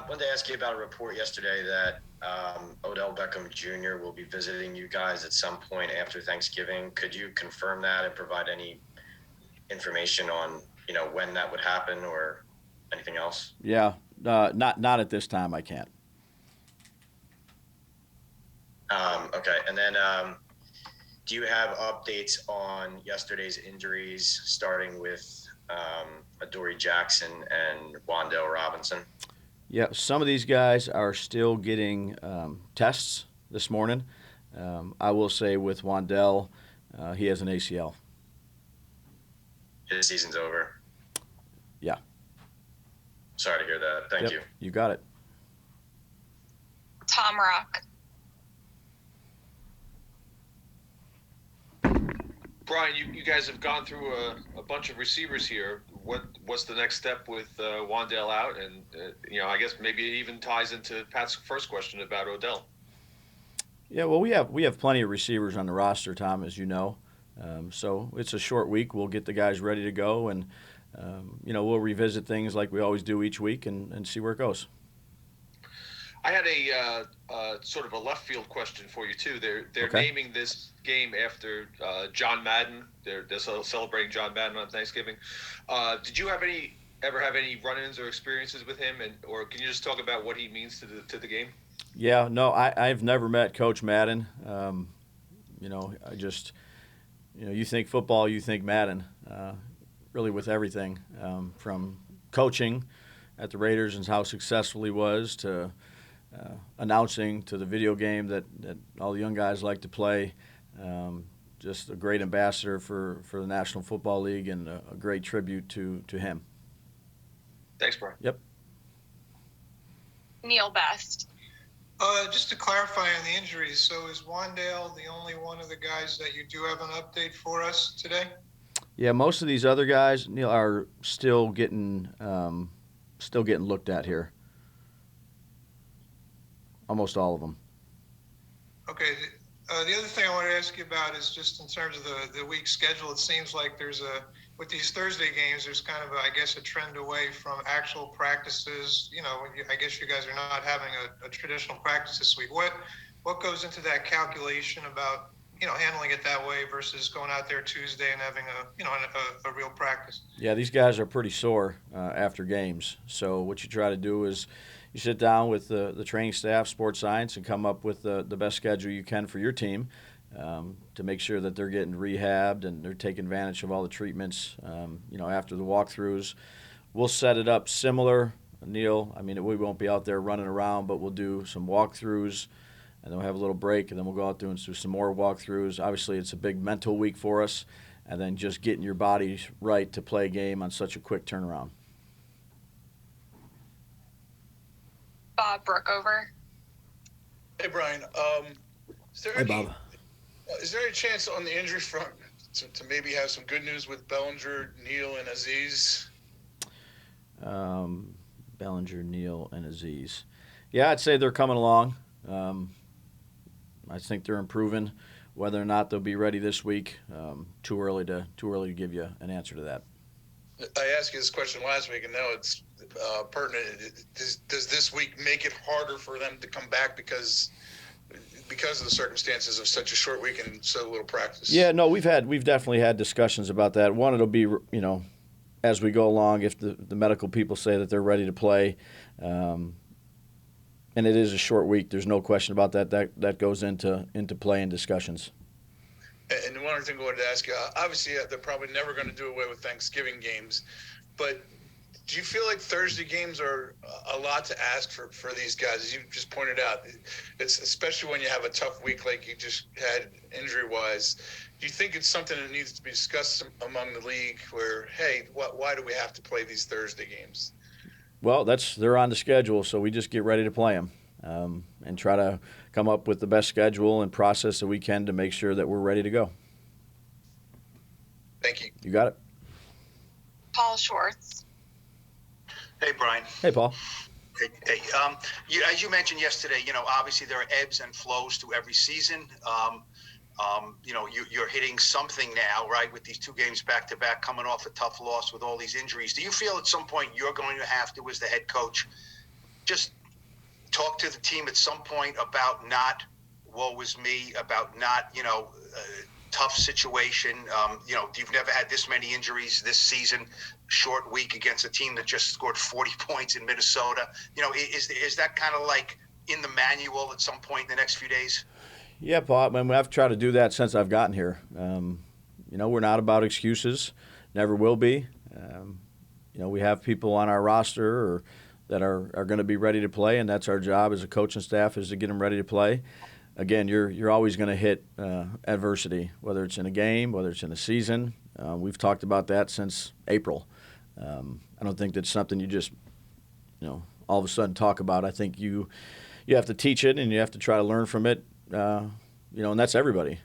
wanted to ask you about a report yesterday that Odell Beckham Jr. will be visiting you guys at some point after Thanksgiving. Could you confirm that and provide any information on, when that would happen or anything else? Yeah, not at this time. I can't. Okay, and then do you have updates on yesterday's injuries, starting with Adoree Jackson and Wan'Dale Robinson? Yeah, some of these guys are still getting tests this morning. I will say with Wan'Dale, he has an ACL. His season's over. Yeah. Sorry to hear that. Thank you. You got it. Tom Rock. Brian, you guys have gone through a bunch of receivers here. What's the next step with Wan'Dale out? And, I guess maybe it even ties into Pat's first question about Odell. Yeah, well, we have plenty of receivers on the roster, Tom, as you know. So it's a short week. We'll get the guys ready to go, and we'll revisit things like we always do each week and see where it goes. I had a sort of a left field question for you too. They're Okay. naming this game after John Madden. They're celebrating John Madden on Thanksgiving. Did you ever have any run-ins or experiences with him, or can you just talk about what he means to the game? Yeah, no, I've never met Coach Madden. I just, you think football, you think Madden, really with everything, from coaching at the Raiders and how successful he was to announcing to the video game that all the young guys like to play. Just a great ambassador for the National Football League and a great tribute to him. Thanks, Brian. Yep. Neil Best. Just to clarify on the injuries, so is Wan'Dale the only one of the guys that you do have an update for us today? Yeah, most of these other guys, Neil, are still getting looked at here. Almost all of them. Okay. The other thing I want to ask you about is just in terms of the week schedule. It seems like with these Thursday games, there's kind of, a trend away from actual practices. I guess you guys are not having a traditional practice this week. What goes into that calculation about, handling it that way versus going out there Tuesday and having a real practice? Yeah, these guys are pretty sore after games. So what you try to do is you sit down with the training staff, sports science, and come up with the best schedule you can for your team to make sure that they're getting rehabbed and they're taking advantage of all the treatments, after the walkthroughs. We'll set it up similar, Neil. I mean, we won't be out there running around, but we'll do some walkthroughs, and then we'll have a little break, and then we'll go out there and do some more walkthroughs. Obviously, it's a big mental week for us, and then just getting your body right to play a game on such a quick turnaround. Bob Brookover. Hey, Brian. Hey, Bob. Is there any chance on the injury front to maybe have some good news with Bellinger, Neal, and Aziz? Bellinger, Neal, and Aziz. Yeah, I'd say they're coming along. I think they're improving. Whether or not they'll be ready this week, too early to give you an answer to that. I asked you this question last week, and now it's pertinent. Does this week make it harder for them to come back because of the circumstances of such a short week and so little practice? Yeah, no, we've definitely had discussions about that. One, it'll be as we go along, if the medical people say that they're ready to play, and it is a short week. There's no question about that. That goes into play and discussions. And one other thing I wanted to ask you, obviously they're probably never going to do away with Thanksgiving games, but do you feel like Thursday games are a lot to ask for these guys? As you just pointed out, it's especially when you have a tough week like you just had injury-wise. Do you think it's something that needs to be discussed among the league where, hey, why do we have to play these Thursday games? Well, they're on the schedule, so we just get ready to play them and try to come up with the best schedule and process that we can to make sure that we're ready to go. Thank you. You got it. Paul Schwartz. Hey, Brian. Hey, Paul. Hey, as you mentioned yesterday, obviously there are ebbs and flows to every season. You're hitting something now, right, with these two games back-to-back, coming off a tough loss with all these injuries. Do you feel at some point you're going to have to, as the head coach, just talk to the team at some point about not woe is me, about not, tough situation. You've never had this many injuries this season, short week against a team that just scored 40 points in Minnesota. Is that kind of like in the manual at some point in the next few days? Yeah, Paul. I mean, I've tried to do that since I've gotten here. We're not about excuses. Never will be. We have people on our roster that are going to be ready to play, and that's our job as a coaching staff is to get them ready to play. Again, you're always going to hit adversity, whether it's in a game, whether it's in a season. We've talked about that since April. I don't think that's something you just, all of a sudden talk about. I think you have to teach it and you have to try to learn from it. And that's everybody.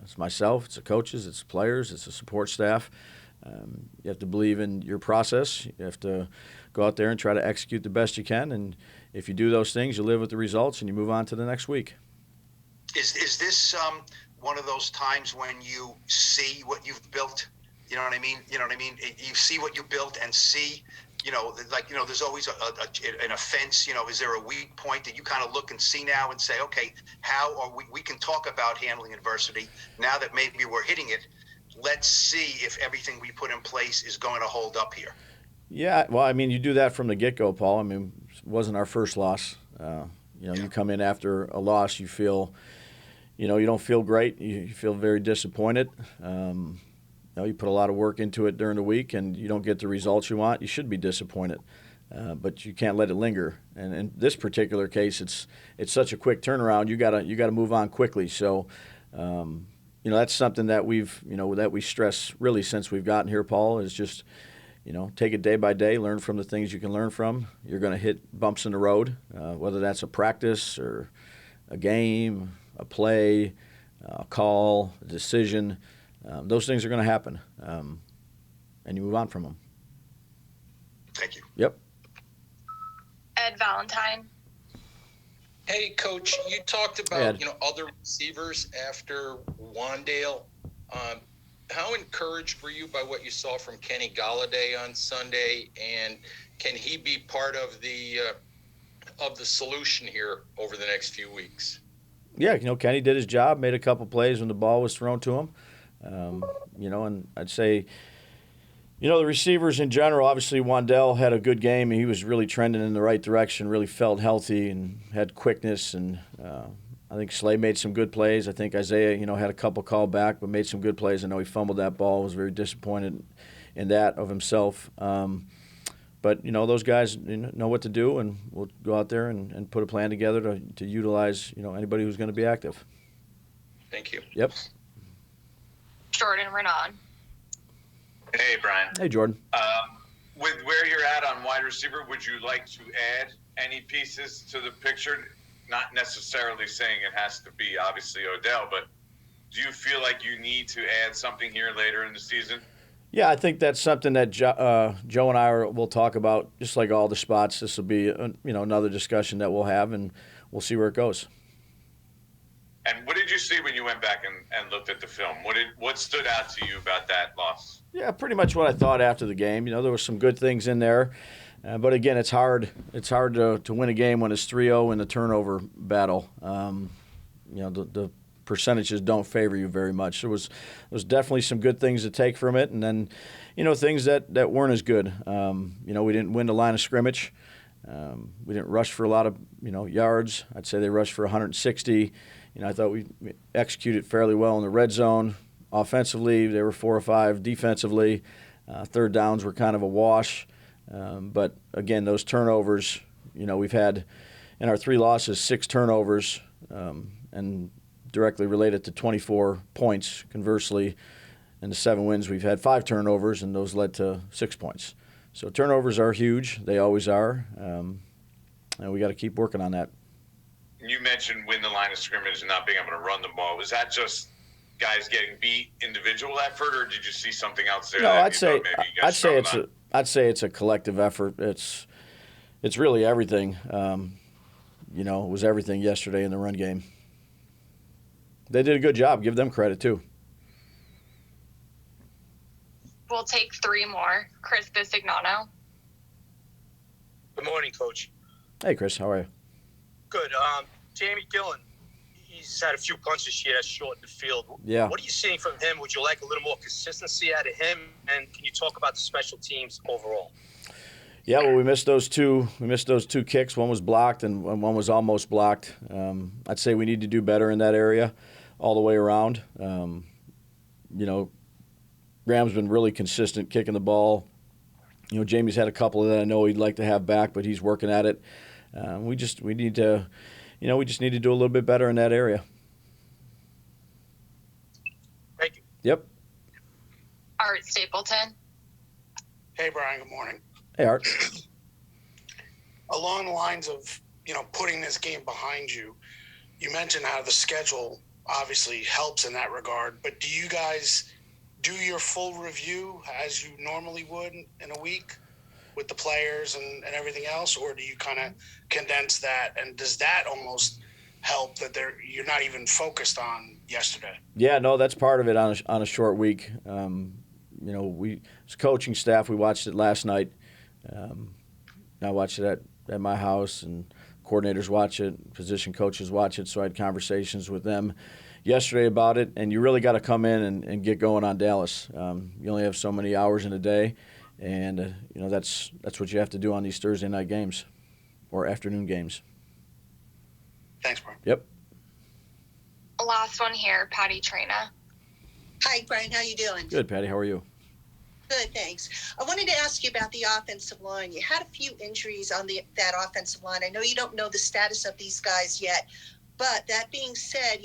It's myself, it's the coaches, it's the players, it's the support staff. You have to believe in your process. You have to go out there and try to execute the best you can. And if you do those things, you live with the results and you move on to the next week. Is this one of those times when you see what you've built? You know what I mean? You see what you built and see, there's always an offense. Is there a weak point that you kind of look and see now and say, okay, how are we can talk about handling adversity now that maybe we're hitting it. Let's see if everything we put in place is going to hold up here. Yeah, well, I mean, you do that from the get-go, Paul. I mean, it wasn't our first loss. You come in after a loss, you feel, you don't feel great. You feel very disappointed. You put a lot of work into it during the week, and you don't get the results you want. You should be disappointed, but you can't let it linger. And in this particular case, it's such a quick turnaround. You gotta move on quickly. So. That's something that we stress really since we've gotten here, Paul, is just, take it day by day, learn from the things you can learn from. You're going to hit bumps in the road, whether that's a practice or a game, a play, a call, a decision. Those things are going to happen, and you move on from them. Thank you. Yep. Ed Valentine. Hey, Coach, you talked about, Ed. Other receivers after Wandale. How encouraged were you by what you saw from Kenny Golladay on Sunday, and can he be part of the solution here over the next few weeks? Yeah, Kenny did his job, made a couple plays when the ball was thrown to him. And I'd say, the receivers in general, obviously Wandale had a good game, and he was really trending in the right direction, really felt healthy and had quickness. And I think Slay made some good plays. I think Isaiah, had a couple called back, but made some good plays. I know he fumbled that ball, was very disappointed in that of himself. But, those guys know what to do, and we'll go out there and put a plan together to utilize, anybody who's going to be active. Thank you. Yep. Jordan Renan. Hey, Brian. Hey, Jordan. With where you're at on wide receiver, would you like to add any pieces to the picture? Not necessarily saying it has to be obviously Odell, but do you feel like you need to add something here later in the season? Yeah, I think that's something that Joe and I will talk about, just like all the spots. This will be another discussion that we'll have, and we'll see where it goes. And what did you see when you went back and looked at the film? What stood out to you about that loss? Yeah, pretty much what I thought after the game. There were some good things in there. But, again, it's hard to win a game when it's 3-0 in the turnover battle. The percentages don't favor you very much. There was definitely some good things to take from it, and then, things that weren't as good. We didn't win the line of scrimmage. We didn't rush for a lot of, yards. I'd say they rushed for 160. I thought we executed fairly well in the red zone. Offensively, they were 4 or 5. Defensively, third downs were kind of a wash. But, again, those turnovers, we've had in our 3 losses 6 turnovers and directly related to 24 points. Conversely, in the 7 wins, we've had 5 turnovers, and those led to 6 points. So turnovers are huge. They always are. And we got to keep working on that. You mentioned win the line of scrimmage and not being able to run the ball. Was that just guys getting beat, individual effort, or did you see something else there? No, I'd say it's a collective effort. It's really everything. It was everything yesterday in the run game. They did a good job. Give them credit too. We'll take 3 more. Chris Bisignano. Good morning, Coach. Hey, Chris, how are you? Good. Jamie Gillen, he's had a few punts this year that's shortened the field. Yeah. What are you seeing from him? Would you like a little more consistency out of him? And can you talk about the special teams overall? Yeah, well, we missed those two. We missed those two kicks. One was blocked, and one was almost blocked. I'd say we need to do better in that area, all the way around. Graham's been really consistent kicking the ball. Jamie's had a couple that I know he'd like to have back, but he's working at it. We just need to do a little bit better in that area. Thank you. Yep. Art Stapleton. Hey, Brian, good morning. Hey, Art. Along the lines of, putting this game behind you, you mentioned how the schedule obviously helps in that regard, but do you guys do your full review as you normally would in a week with the players and everything else, or do you kind of condense that, and does that almost help that you're not even focused on yesterday? Yeah, no, that's part of it on a short week. We as coaching staff, we watched it last night. I watched it at my house, and coordinators watch it, position coaches watch it, so I had conversations with them yesterday about it, and you really got to come in and get going on Dallas. You only have so many hours in a day, and that's what you have to do on these Thursday night games or afternoon games. Thanks, Brian. Yep. Last one here, Patty Trina. Hi, Brian. How you doing? Good, Patty. How are you? Good, thanks. I wanted to ask you about the offensive line. You had a few injuries on that offensive line. I know you don't know the status of these guys yet, but that being said,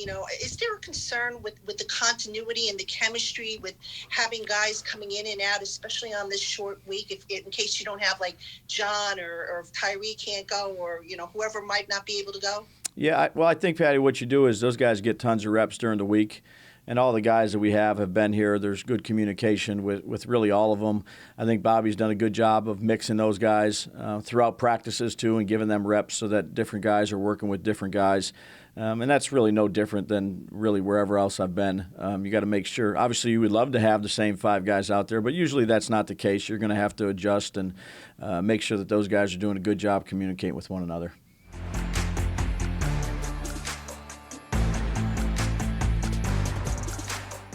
is there a concern with the continuity and the chemistry with having guys coming in and out, especially on this short week, in case you don't have like John or if Tyree can't go or, whoever might not be able to go? Yeah, I think, Patty, what you do is those guys get tons of reps during the week. And all the guys that we have been here. There's good communication with really all of them. I think Bobby's done a good job of mixing those guys throughout practices, too, and giving them reps so that different guys are working with different guys. And that's really no different than really wherever else I've been. You got to make sure. Obviously, you would love to have the same 5 guys out there, but usually that's not the case. You're going to have to adjust and make sure that those guys are doing a good job communicating with one another.